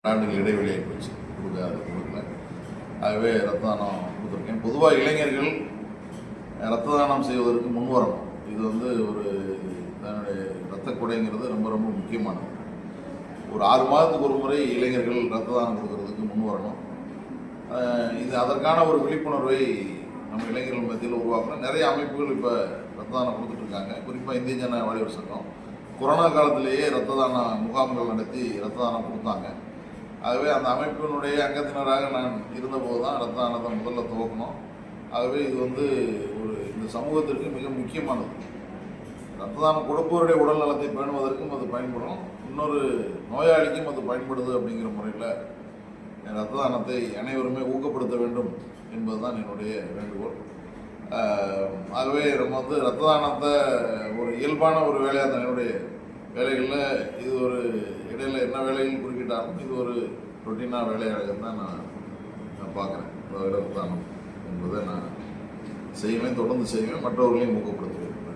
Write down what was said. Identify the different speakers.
Speaker 1: ஆண்டுகள் இடைவெளியை போச்சு கொடுக்கல. ஆகவே ரத்த தானம் கொடுத்துருக்கேன். பொதுவாக இளைஞர்கள் ரத்த தானம் செய்வதற்கு முன் வரணும். இது ஒரு தன்னுடைய இரத்த கொடைங்கிறது ரொம்ப ரொம்ப முக்கியமானது. ஒரு 6 மாதத்துக்கு ஒரு முறை இளைஞர்கள் ரத்த தானம் கொடுக்கறதுக்கு முன் வரணும். இது அதற்கான ஒரு விழிப்புணர்வை நம்ம இளைஞர்கள் மத்தியில் உருவாக்கணும். நிறைய அமைப்புகள் இப்போ ரத்த தானம் கொடுத்துட்ருக்காங்க. குறிப்பாக இந்திய ஜன வாலிபர் சங்கம் கொரோனா காலத்திலேயே ரத்த தான முகாம்கள் நடத்தி ரத்த தானம் கொடுத்தாங்க. ஆகவே அந்த அமைப்பினுடைய அங்கத்தினராக நான் இருந்தபோது தான் ரத்த தானத்தை முதல்ல துவக்கணும். ஆகவே இது இந்த சமூகத்திற்கு மிக முக்கியமானது. ரத்த தானம் கொடுப்பவருடைய உடல் நலத்தை பேணுவதற்கும் அது பயன்படும், இன்னொரு நோயாளிக்கும் அது பயன்படுது. அப்படிங்கிற முறையில் ரத்த தானத்தை அனைவருமே ஊக்கப்படுத்த வேண்டும் என்பதுதான் என்னுடைய வேண்டுகோள். ஆகவே நம்ம ரத்த தானத்தை ஒரு இயல்பான ஒரு வேலையாக தான் என்னுடைய வேலைகளில் இது இடையில என்ன வேலைகள் குறுக்கிட்டாலும் இது ஒரு ரொட்டீனாக வேலையாக தான் நான் பார்க்குறேன். ரத்த தானம் என்பதை நான் செய்வேன், தொடர்ந்து செய்வேன், மற்றவர்களையும் ஊக்கப்படுத்துவேன்.